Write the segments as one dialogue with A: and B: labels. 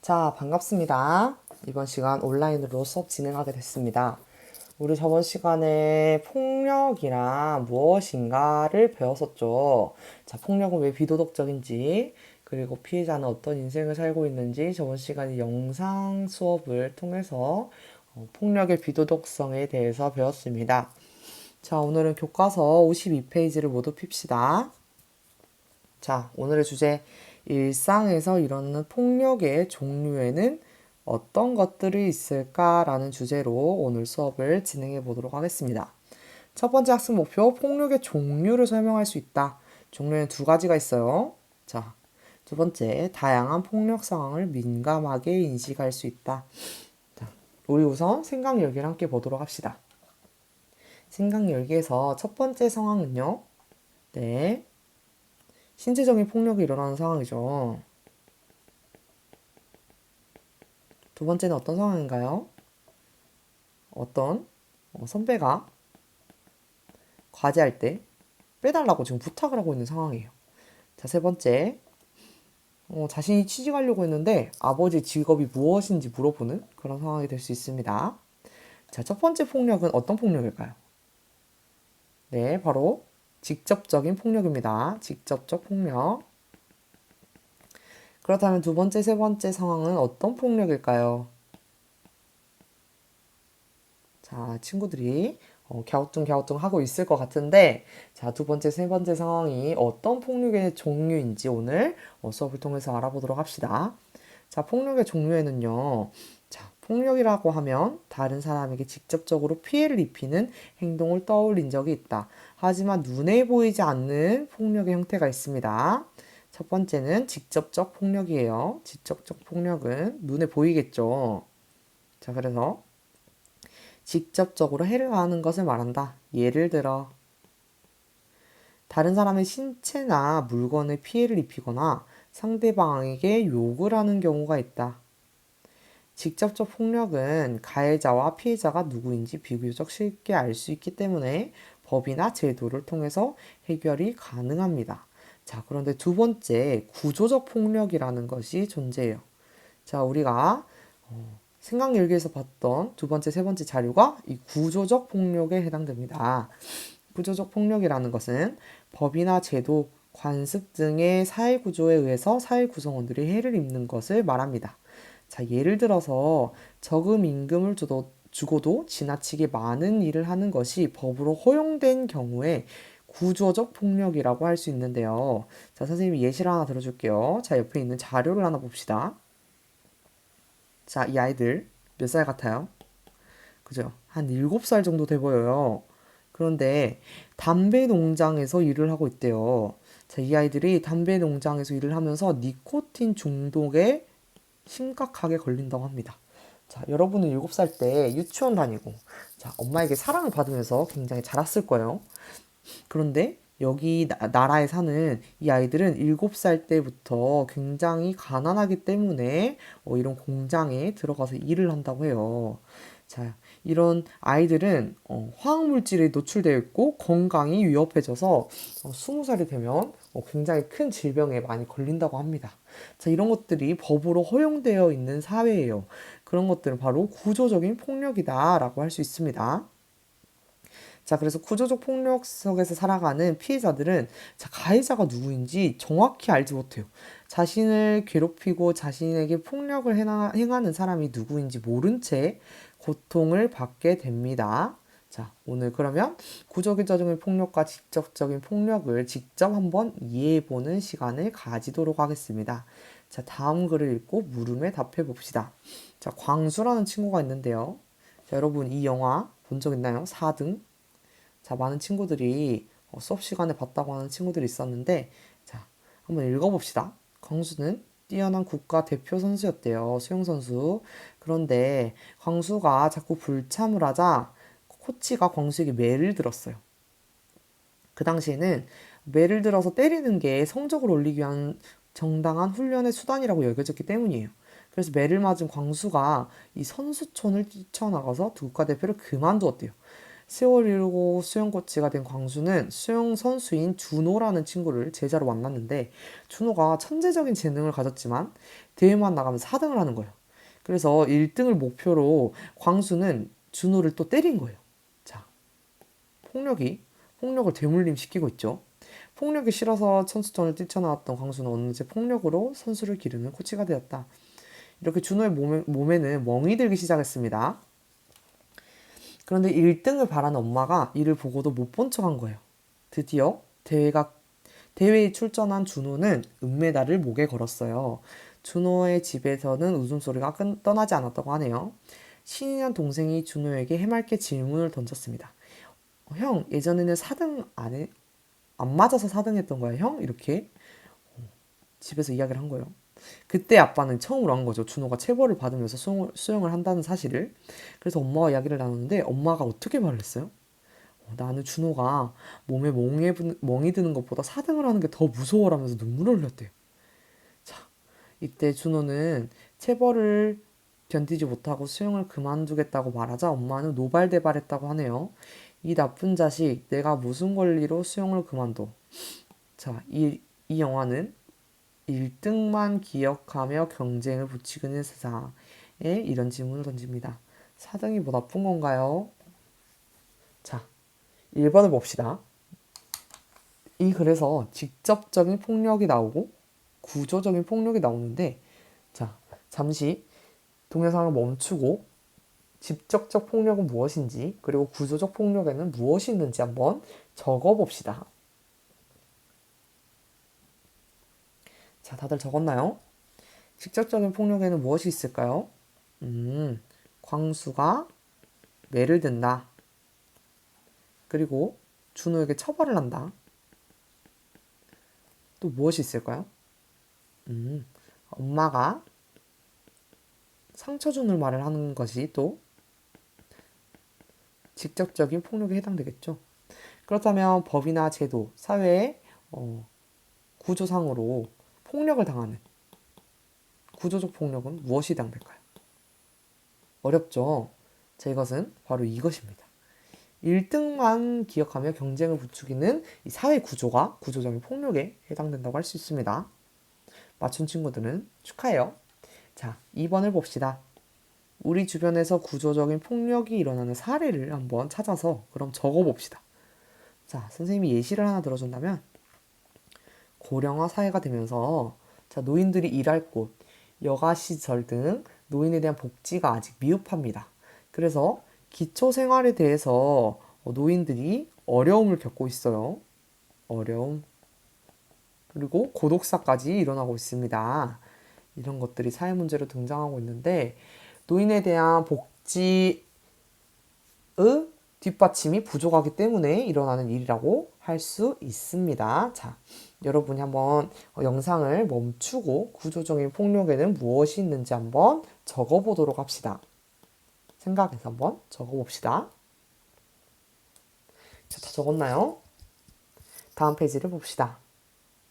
A: 자, 반갑습니다. 이번 시간 온라인으로 수업 진행하게 됐습니다. 우리 저번 시간에 폭력이란 무엇인가를 배웠었죠. 자, 폭력은 왜 비도덕적인지, 그리고 피해자는 어떤 인생을 살고 있는지 저번 시간에 영상 수업을 통해서 폭력의 비도덕성에 대해서 배웠습니다. 자, 오늘은 교과서 52페이지를 모두 핍시다. 자, 오늘의 주제, 일상에서 일어나는 폭력의 종류에는 어떤 것들이 있을까라는 주제로 오늘 수업을 진행해 보도록 하겠습니다. 첫 번째 학습 목표, 폭력의 종류를 설명할 수 있다. 종류는 두 가지가 있어요. 자, 두 번째, 다양한 폭력 상황을 민감하게 인식할 수 있다. 자, 우리 우선 생각 열기를 함께 보도록 합시다. 생각 열기에서 첫 번째 상황은요. 네, 신체적인 폭력이 일어나는 상황이죠. 두 번째는 어떤 상황인가요? 어떤 선배가 과제할 때 빼달라고 지금 부탁을 하고 있는 상황이에요. 자, 세 번째, 자신이 취직하려고 했는데 아버지 직업이 무엇인지 물어보는 그런 상황이 될 수 있습니다. 자, 첫 번째 폭력은 어떤 폭력일까요? 네, 바로 직접적인 폭력입니다. 직접적 폭력. 그렇다면 두 번째, 세 번째 상황은 어떤 폭력일까요? 자, 친구들이 갸우뚱갸우뚱 하고 있을 것 같은데, 자, 두 번째, 세 번째 상황이 어떤 폭력의 종류인지 오늘 수업을 통해서 알아보도록 합시다. 자, 폭력의 종류에는요, 자, 폭력이라고 하면 다른 사람에게 직접적으로 피해를 입히는 행동을 떠올린 적이 있다. 하지만 눈에 보이지 않는 폭력의 형태가 있습니다. 첫 번째는 직접적 폭력이에요. 직접적 폭력은 눈에 보이겠죠. 자, 그래서 직접적으로 해를 가하는 것을 말한다. 예를 들어 다른 사람의 신체나 물건에 피해를 입히거나 상대방에게 욕을 하는 경우가 있다. 직접적 폭력은 가해자와 피해자가 누구인지 비교적 쉽게 알 수 있기 때문에 법이나 제도를 통해서 해결이 가능합니다. 자, 그런데 두 번째, 구조적 폭력이라는 것이 존재해요. 자, 우리가 생각 열기에서 봤던 두 번째, 세 번째 자료가 이 구조적 폭력에 해당됩니다. 구조적 폭력이라는 것은 법이나 제도, 관습 등의 사회 구조에 의해서 사회 구성원들이 해를 입는 것을 말합니다. 자, 예를 들어서 적금 임금을 주고도 지나치게 많은 일을 하는 것이 법으로 허용된 경우에 구조적 폭력이라고 할 수 있는데요. 자, 선생님이 예시를 하나 들어줄게요. 자, 옆에 있는 자료를 하나 봅시다. 자, 이 아이들 몇 살 같아요? 그죠? 한 7살 정도 돼 보여요. 그런데 담배 농장에서 일을 하고 있대요. 자, 이 아이들이 담배 농장에서 일을 하면서 니코틴 중독에 심각하게 걸린다고 합니다. 자, 여러분은 7살 때 유치원 다니고, 자, 엄마에게 사랑을 받으면서 굉장히 자랐을 거예요. 그런데 여기 나라에 사는 이 아이들은 7살 때부터 굉장히 가난하기 때문에 이런 공장에 들어가서 일을 한다고 해요. 자, 이런 아이들은 화학물질에 노출되어 있고 건강이 위협해져서 20살이 되면 굉장히 큰 질병에 많이 걸린다고 합니다. 자, 이런 것들이 법으로 허용되어 있는 사회예요. 그런 것들은 바로 구조적인 폭력이다라고 할 수 있습니다. 자, 그래서 구조적 폭력 속에서 살아가는 피해자들은 자, 가해자가 누구인지 정확히 알지 못해요. 자신을 괴롭히고 자신에게 폭력을 행하는 사람이 누구인지 모른 채 고통을 받게 됩니다. 자, 오늘 그러면 구조적인 폭력과 직접적인 폭력을 직접 한번 이해해보는 시간을 가지도록 하겠습니다. 자, 다음 글을 읽고 물음에 답해 봅시다. 자, 광수라는 친구가 있는데요. 자, 여러분 이 영화 본 적 있나요? 4등? 자, 많은 친구들이 수업 시간에 봤다고 하는 친구들이 있었는데, 자, 한번 읽어봅시다. 광수는 뛰어난 국가 대표 선수였대요. 수영선수. 그런데 광수가 자꾸 불참을 하자 코치가 광수에게 매를 들었어요. 그 당시에는 매를 들어서 때리는 게 성적을 올리기 위한 정당한 훈련의 수단이라고 여겨졌기 때문이에요. 그래서 매를 맞은 광수가 이 선수촌을 뛰쳐나가서 국가대표를 그만두었대요. 세월 이르고 수영 코치가 된 광수는 수영 선수인 준호라는 친구를 제자로 만났는데 준호가 천재적인 재능을 가졌지만 대회만 나가면 4등을 하는 거예요. 그래서 1등을 목표로 광수는 준호를 또 때린 거예요. 자, 폭력을 대물림 시키고 있죠. 폭력이 싫어서 선수촌을 뛰쳐나왔던 광수는 어느새 폭력으로 선수를 기르는 코치가 되었다. 이렇게 준호의 몸에는 멍이 들기 시작했습니다. 그런데 1등을 바라는 엄마가 이를 보고도 못 본 척한 거예요. 드디어 대회에 출전한 준호는 은메달을 목에 걸었어요. 준호의 집에서는 웃음소리가 떠나지 않았다고 하네요. 신이 난 동생이 준호에게 해맑게 질문을 던졌습니다. 형, 예전에는 4등 안 맞아서 4등 했던 거야, 형? 이렇게 집에서 이야기를 한 거예요. 그때 아빠는 처음으로 한 거죠. 준호가 체벌을 받으면서 수영을 한다는 사실을. 그래서 엄마와 이야기를 나눴는데 엄마가 어떻게 말을 했어요? 나는 준호가 몸에 멍이 드는 것보다 4등을 하는 게 더 무서워라면서 눈물을 흘렸대요. 자, 이때 준호는 체벌을 견디지 못하고 수영을 그만두겠다고 말하자 엄마는 노발대발했다고 하네요. 이 나쁜 자식, 내가 무슨 권리로 수영을 그만둬. 자, 이 영화는 1등만 기억하며 경쟁을 부추기는 세상에 이런 질문을 던집니다. 4등이 뭐 나쁜 건가요? 자, 1번을 봅시다. 이 글에서 직접적인 폭력이 나오고 구조적인 폭력이 나오는데, 자, 잠시 동영상을 멈추고 직접적 폭력은 무엇인지 그리고 구조적 폭력에는 무엇이 있는지 한번 적어봅시다. 자, 다들 적었나요? 직접적인 폭력에는 무엇이 있을까요? 광수가 매를 든다. 그리고 준호에게 처벌을 한다. 또 무엇이 있을까요? 엄마가 상처 주는 말을 하는 것이 또 직접적인 폭력에 해당되겠죠. 그렇다면 법이나 제도, 사회의 구조상으로 폭력을 당하는 구조적 폭력은 무엇이 해당될까요? 어렵죠? 자, 이것은 바로 이것입니다. 1등만 기억하며 경쟁을 부추기는 이 사회 구조가 구조적인 폭력에 해당된다고 할 수 있습니다. 맞춘 친구들은 축하해요. 자, 2번을 봅시다. 우리 주변에서 구조적인 폭력이 일어나는 사례를 한번 찾아서 그럼 적어봅시다. 자, 선생님이 예시를 하나 들어준다면 고령화 사회가 되면서 자, 노인들이 일할 곳, 여가시설 등 노인에 대한 복지가 아직 미흡합니다. 그래서 기초생활에 대해서 노인들이 어려움을 겪고 있어요. 어려움. 그리고 고독사까지 일어나고 있습니다. 이런 것들이 사회 문제로 등장하고 있는데 노인에 대한 복지의 뒷받침이 부족하기 때문에 일어나는 일이라고 할 수 있습니다. 자, 여러분이 한번 영상을 멈추고 구조적인 폭력에는 무엇이 있는지 한번 적어보도록 합시다. 생각해서 한번 적어봅시다. 자, 다 적었나요? 다음 페이지를 봅시다.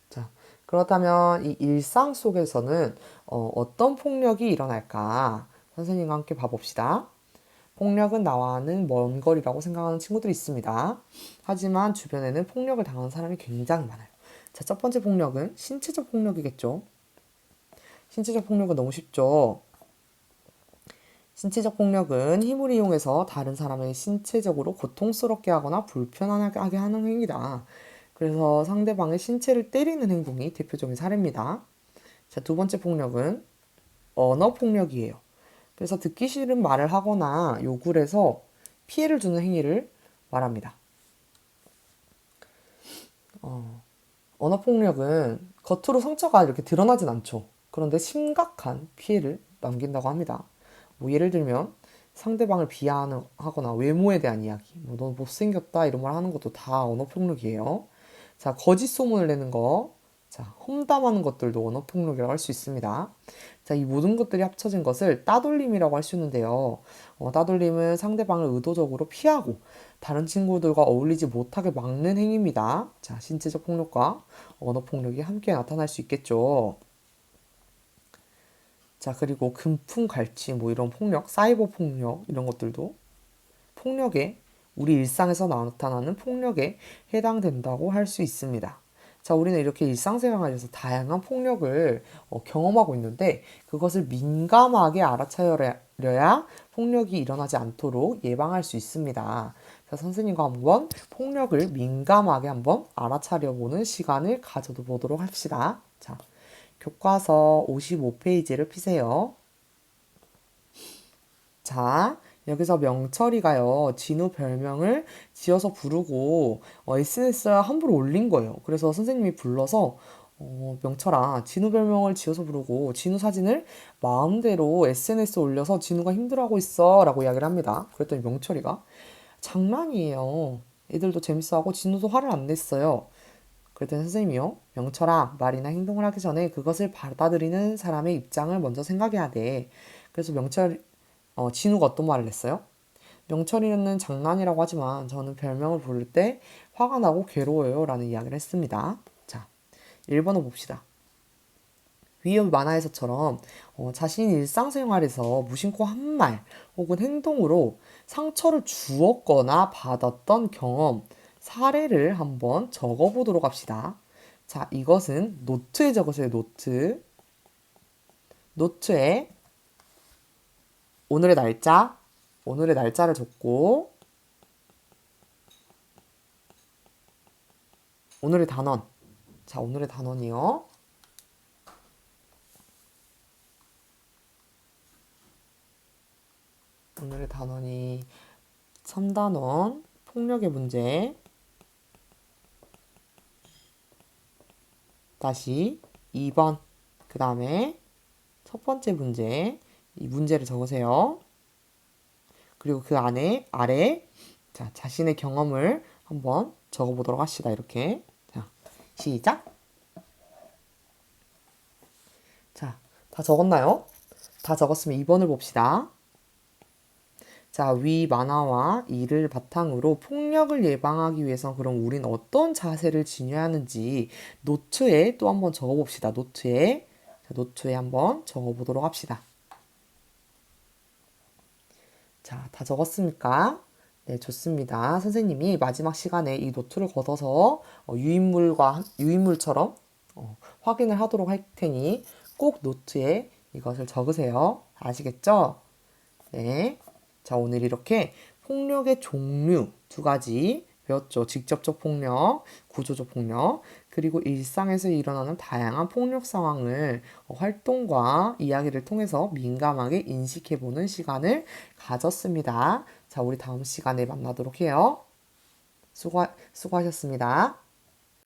A: 자, 그렇다면 이 일상 속에서는 어떤 폭력이 일어날까? 선생님과 함께 봐봅시다. 폭력은 나와는 먼 거리라고 생각하는 친구들이 있습니다. 하지만 주변에는 폭력을 당하는 사람이 굉장히 많아요. 자, 첫 번째 폭력은 신체적 폭력이겠죠. 신체적 폭력은 너무 쉽죠. 신체적 폭력은 힘을 이용해서 다른 사람을 신체적으로 고통스럽게 하거나 불편하게 하는 행위다. 그래서 상대방의 신체를 때리는 행동이 대표적인 사례입니다. 자, 두 번째 폭력은 언어 폭력이에요. 그래서 듣기 싫은 말을 하거나 욕을 해서 피해를 주는 행위를 말합니다. 언어 폭력은 겉으로 상처가 이렇게 드러나진 않죠. 그런데 심각한 피해를 남긴다고 합니다. 뭐 예를 들면 상대방을 비하하거나 외모에 대한 이야기, 너 못생겼다 이런 말 하는 것도 다 언어 폭력이에요. 자, 거짓 소문을 내는 거, 자, 험담하는 것들도 언어 폭력이라고 할 수 있습니다. 자, 이 모든 것들이 합쳐진 것을 따돌림이라고 할 수 있는데요. 따돌림은 상대방을 의도적으로 피하고 다른 친구들과 어울리지 못하게 막는 행위입니다. 자, 신체적 폭력과 언어 폭력이 함께 나타날 수 있겠죠. 자, 그리고 금품 갈취, 뭐 이런 폭력, 사이버 폭력, 이런 것들도 폭력의 우리 일상에서 나타나는 폭력에 해당된다고 할 수 있습니다. 자, 우리는 이렇게 일상생활에서 다양한 폭력을 경험하고 있는데 그것을 민감하게 알아차려야 폭력이 일어나지 않도록 예방할 수 있습니다. 자, 선생님과 한번 폭력을 민감하게 한번 알아차려보는 시간을 가져보도록 합시다. 자, 교과서 55페이지를 피세요. 자, 여기서 명철이가요, 진우 별명을 지어서 부르고 SNS에 함부로 올린 거예요. 그래서 선생님이 불러서 명철아, 진우 별명을 지어서 부르고 진우 사진을 마음대로 SNS에 올려서 진우가 힘들어하고 있어 라고 이야기를 합니다. 그랬더니 명철이가 장난이에요. 애들도 재밌어하고 진우도 화를 안 냈어요. 그랬더니 선생님이요. 명철아, 말이나 행동을 하기 전에 그것을 받아들이는 사람의 입장을 먼저 생각해야 돼. 그래서 진우가 어떤 말을 했어요? 명철이는 장난이라고 하지만 저는 별명을 부를 때 화가 나고 괴로워요 라는 이야기를 했습니다. 자, 1번을 봅시다. 위의 만화에서처럼 자신이 일상생활에서 무심코 한 말 혹은 행동으로 상처를 주었거나 받았던 경험, 사례를 한번 적어보도록 합시다. 자, 이것은 노트에 적으세요. 노트. 노트에 오늘의 날짜, 오늘의 날짜를 적고 오늘의 단원. 자, 오늘의 단원이요. 오늘의 단원이 3단원 폭력의 문제. 다시 2번. 그 다음에 첫 번째 문제. 이 문제를 적으세요. 그리고 그 아래 자, 자신의 경험을 한번 적어보도록 합시다. 이렇게. 자, 시작. 자, 다 적었나요? 다 적었으면 2번을 봅시다. 자, 위 만화와 이를 바탕으로 폭력을 예방하기 위해서 그럼 우린 어떤 자세를 지녀야 하는지 노트에 또 한번 적어봅시다. 노트에 한번 적어보도록 합시다. 자, 다 적었습니까? 네, 좋습니다. 선생님이 마지막 시간에 이 노트를 걷어서 유인물처럼 확인을 하도록 할 테니 꼭 노트에 이것을 적으세요. 아시겠죠? 네. 자, 오늘 이렇게 폭력의 종류 2가지 배웠죠. 직접적 폭력, 구조적 폭력, 그리고 일상에서 일어나는 다양한 폭력 상황을 활동과 이야기를 통해서 민감하게 인식해보는 시간을 가졌습니다. 자, 우리 다음 시간에 만나도록 해요. 수고하셨습니다.